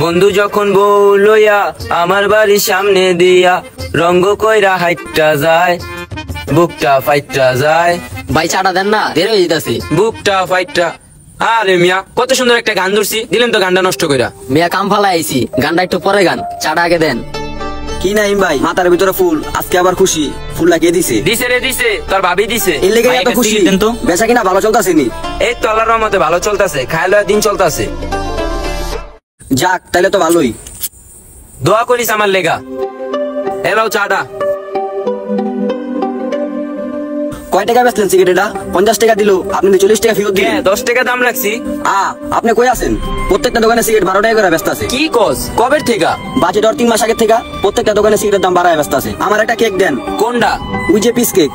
বন্ধু যখন বউ লইয়া আমার বাড়ির সামনে দিয়া রঙ্গ কইরা হাইটটা যায়, বুকটা ফাইটটা যায়। ভাই চাটা দেন না, দেরি হয়ে যেতেছে। বুকটা ফাইটটা। আরে মিয়া কত সুন্দর একটা গান ধরছি, দিলেন তো গানটা নষ্ট কইরা। মিয়া কাম ফালা আইছি, গানটা একটু পরে গান, চাটা আগে দেন। কি নাইম ভাই, মাথার ভিতরে ফুল, আজকে আবার খুশি। ফুল লাগিয়ে দিছে? দিছে রে দিছে, তোর ভাবি দিছে। এর লেগে এত খুশি? বেচা কিনা ভালো চলতেছে নি? এই তো আল্লাহর রহমতে ভালো চলতেছে, খায় লয় দিন চলতেছে। যাক তাইলে তো ভালোই। দোয়া করিস আমার লেগা। এলাও চাটা। কয় টাকা বেচলেন সিগারেট এটা? 50 টাকা দিল, আপনি 40 টাকা ফেরত দিলেন। 10 টাকা দাম রাখছি। আপনি কই আছেন? প্রত্যেকটা দোকানে সিগারেট 12 টাকা করে বেচতাছে। কি কস? কবের থেকে? বাজেট আর 3 মাস আগে থেকে প্রত্যেকটা দোকানে সিগারেটের দাম বাড়ায় বেচতাছে। আমার একটা কেক দেন। কোনটা? ওই যে পিস কেক।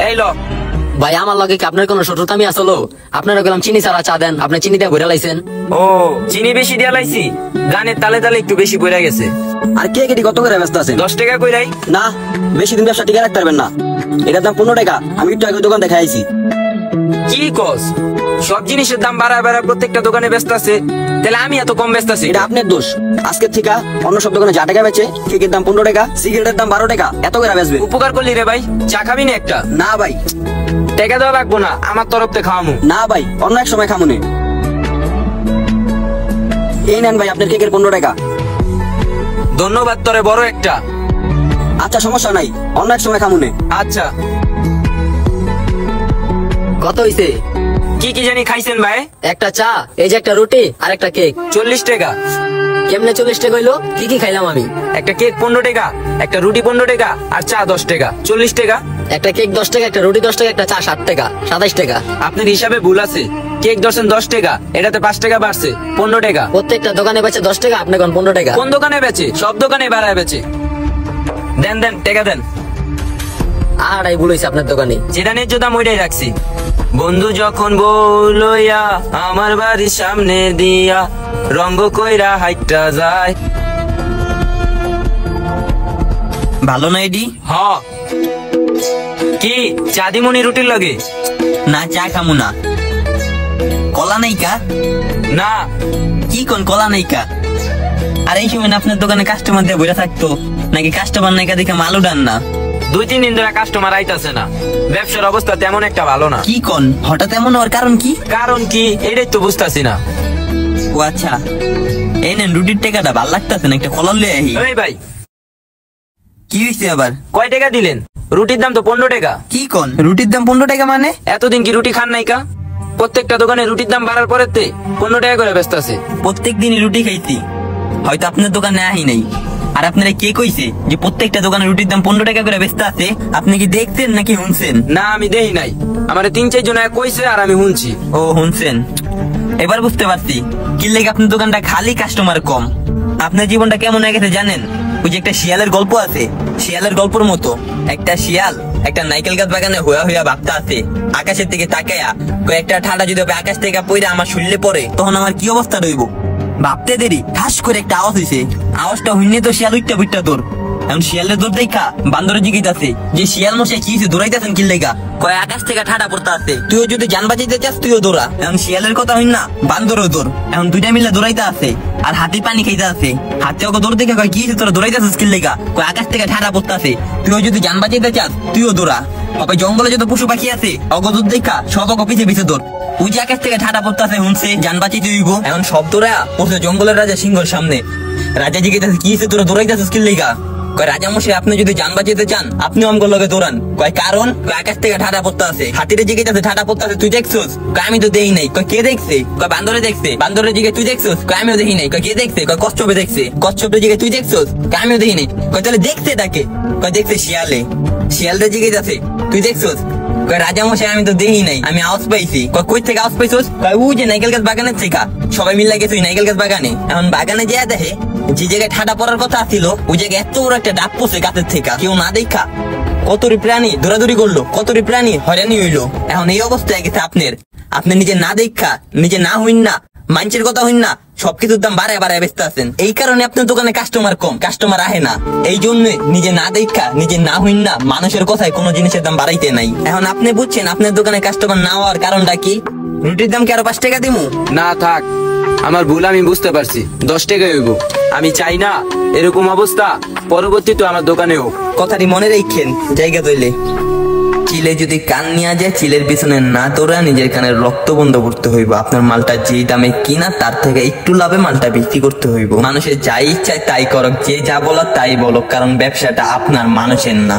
এই ল। ভাই আমার লগে কি আপনার কোনো শত্রুতামি আসলো? আপনারা গেলাম চিনি ছাড়া চা দেন, আপনি চিনি দিয়ে ভরে লাইছেন। ও চিনি বেশি দিয়া লাইছি, গানের তালে তালে একটু বেশি পড়ে গেছে। আর কেক এটি কত করে বেচতাছে? 10 টাকা কইরাই। না, বেশি দিন ব্যবসা টিকে রাখতে পারবেন না। এটার দাম 15 টাকা। আমি একটু আগে দোকান দেখা আইছি। কি কস? সব জিনিসের দাম বাড়ায় বাড়ায় প্রত্যেকটা দোকানে বেচতাছে, তাহলে আমি এত কম বেচতাছি? এটা আপনার দোষ। আজকের থেকে অন্য সব দোকানে যা টাকা বেচে, কেকের দাম 15 টাকা, সিগারেটের দাম 12 টাকা, এত করে বেচবে। উপকার করলি রে ভাই, চা খাবি না একটা? না ভাই, টাকা দেওয়া লাগবো না, আমার তরফ থেকে খাওয়ামু। না ভাই, অন্য এক সময় খামুনে। এই নেন ভাই আপনার কেকের 15 টাকা। ধন্যবাদ তোরে বড় একটা। আচ্ছা সমস্যা নাই, অন্য এক সময় খামুনে। আচ্ছা। কত হইছে? কি কি জানি খাইছেন ভাই? একটা চা, এই যে একটা রুটি আর একটা কেক। 40 টাকা। কেমনে 40 টাকা হইলো? কি কি খাইলাম আমি? একটা কেক 15 টাকা, একটা রুটি 15 টাকা, আর চা 10 টাকা, 40 টাকা। একটা কেক 10 টাকা, একটা রুটি 10 টাকা, একটা চা 60 টাকা, 27 টাকা। আপনার হিসাবে ভুল আছে। কেক ধরছেন 10 টাকা, এটাতে 5 টাকা বাড়ছে, 15 টাকা। প্রত্যেকটা দোকানে বেচে 10 টাকা, আপনি কোন 15 টাকা? কোন দোকানে বেচে? সব দোকানে বাড়ায় বেচে। দেন দেন টাকা দেন। আর এই ভুল হইছে আপনার দোকানে। যেটা ন্যায্য দাম ওইটাই রাখছি। বন্ধু যখন বউ লইয়া আমার বাড়ির সামনে দিয়া রঙ্গ কইরা হাইটটা যায়। ভালো না এডি? হ। কি চা দিমুনি রুটির লগে? না চা খামু না। কলা নাইকা? না। কি কোন কলা নাইকা? আর এই সময় আপনার দোকানে কাস্টমার দিয়ে বইরা থাকতো নাকি? কাস্টমার নাইকা দেখে মালু ডান না? 2-3 দিন ধরে কাস্টমার আইতাছে না, ব্যবসার অবস্থা তেমন একটা ভালো না। কি কোন? হঠাৎ এমন হওয়ার কারণ কি? কারণ কি এটাই তো বুঝতাছি না। ও আচ্ছা, এই নেন রুটির টাকাটা, ভাল লাগতাছে না? একটা কলা লয়ে আহি। এই ভাই কি হইছে আবার? কয় টাকা দিলেন? রুটির দাম তো 15 টাকা। কি কোন? রুটির দাম 15 টাকা মানে? এতদিন কি রুটি খান নাই কা? প্রত্যেকটা দোকানে রুটির দাম বাড়ার পরে 15 টাকা করে বেচতাছে। প্রত্যেক দিনই রুটি খাইছি, হয়তো আপনার দোকানে আহি নাই। আর আপনারা কে কইছে যে প্রত্যেকটা দোকানে রুটির দাম 15 টাকা করে বেচতে আছে? আপনি কি দেখছেন নাকি শুনছেন? না আমি দেই নাই, আমারে 3-4 জন কইছে আর আমি শুনছি। ও শুনছেন, এবার বুঝতে পারছি কি লাগে আপনার দোকানটা খালি কাস্টমার কম। আপনার জীবনটা কেমন হয়ে গেছে জানেন? ওই যে একটা শিয়ালের গল্প আছে, শিয়ালের গল্পের মতো। একটা শিয়াল একটা নাইকেল গাছ বাগানে হইয়া হইয়া ভাবতে আছে, আকাশের দিকে তাকায়া, কয়েকটা ঠান্ডা যদি আকাশ থেকে পড়ে আমার শরীরে পড়ে তখন আমার কি অবস্থা রইব। ভাবতে দেরি ঠাস করে একটা আওয়াজ হইছে, আওয়াজটা হইনি তো শিয়াল উইটটা বুইটটা তোর। এখন শিয়ালের দৌড় দেখা বান্দরে জিগাইতাছে যে শিয়াল মশাই কি হইছে, দৌড়াইতেছেন কি লেগা? কয় আকাশ থেকে ঠাডা পড়তে আছে, তুইও যদি জান বাঁচাইতে চাস তুইও দৌড়া। এখন শিয়ালের কথা হইন না, বান্দরও দৌড়। এখন দুইটা মিলে দৌড়াইতে আছে, আর হাতি পানি খাইতে আছে। হাতে ওকে দৌড় দেখে কয় কি হইছে তোরা দৌড়াইতেছিস কি লেগা? কয় আকাশ থেকে ঠাডা পড়তে আছে, তুইও যদি জান বাঁচাইতে চাস তুইও দৌড়া। তবে জঙ্গলে যত পশু পাখি আছে অগদূর দেখা সব অগ পিছে পিছে দৌড়। ওই যে আকাশ থেকে ঠাডা পড়তে আছে শুনছে, জান বাঁচাইতে হইব। এখন সব দৌড়া পড়ছে জঙ্গলের রাজা সিংহর সামনে। রাজা জিজ্ঞাসা কি হইছে তোরা দৌড়াইতেছিস কি লেগা? কয় রাজা মশাই আপনি যদি জান বাঁচাইতে চান আপনি আমগোর লগে দৌড়ান। কয় কারণ? কয় আকাশ থেকে ঠাডা পড়তে আছে। হাতিরে জিজ্ঞাসা ঠাডা পড়তে আছে তুই দেখছিস? কয় আমি তো দেই নাই। কয় কে দেখছে? কয় বান্দরে দেখছে। বান্দরে জিজ্ঞাসা তুই দেখছিস? কয় আমিও দেখি নাই। কয় কে দেখছে? কয় কচ্ছপে দেখছে। কচ্ছপে জিজ্ঞাসা তুই দেখছিস? কয় আমিও দেখি নাই। কয় তাহলে দেখছে তাকে? কয় দেখছে শিয়ালে। শিয়ালটা জিজ্ঞাসা তুই দেখছিস? কয় রাজা মশাই আমি তো দেখি নাই, আমি আওয়াজ পাইছি। কয় কই থেকে আওয়াজ পাইছিস? কয় ওই যে নাইকেল গাছ বাগানের থেকে সবাই মিলে গেছে ওই নাইকেল গাছ বাগানে। এখন বাগানে যেয়ে দেখে যে জায়গায় ঠাডা পড়ার কথা ছিল ওই জায়গায় এত বড় একটা ডাব পড়ছে গাছের থেকে, কেউ না দেখা কতরি প্রাণী দৌড়াদৌড়ি করলো, কতরি প্রাণী হয়রানি হইলো। এখন এই অবস্থায় গেছে আপনার, আপনি নিজে না দেখা নিজে না হইন না, মানুষের কথা হইন না, সবকিছুর দাম বাড়ায় বাড়ায় ব্যস্ত আছেন, এই কারণে আপনার দোকানে কাস্টমার কম, কাস্টমার আহে না। এই জন্য নিজে না দেখা, নিজে না হইন না মানুষের কথায় কোনো জিনিসের দাম বাড়াইতে নাই। এখন আপনি বুঝছেন আপনার দোকানে কাস্টমার না হওয়ার কারণটা কি? রুটির দাম কি আরো 5 টাকা দিমু? না থাক, আমার ভুল আমি বুঝতে পারছি, 10 টাকা হইব। আমি চাই না এরকম অবস্থা পরবর্তীতে আমার দোকানে হোক। কথাটি মনে রাখেন, জায়গা তৈলে চিলে যদি কান নিয়ে যায়, চিলের পিছনে না তোরা নিজের কানের রক্ত বন্ধ করতে হইব। আপনার মালটা যেই দামে কিনা তার থেকে একটু লাভে মালটা বিক্রি করতে হইব। মানুষের যাই ইচ্ছায় তাই করক, যে যা বলার তাই বলক, কারণ ব্যবসাটা আপনার, মানুষের না।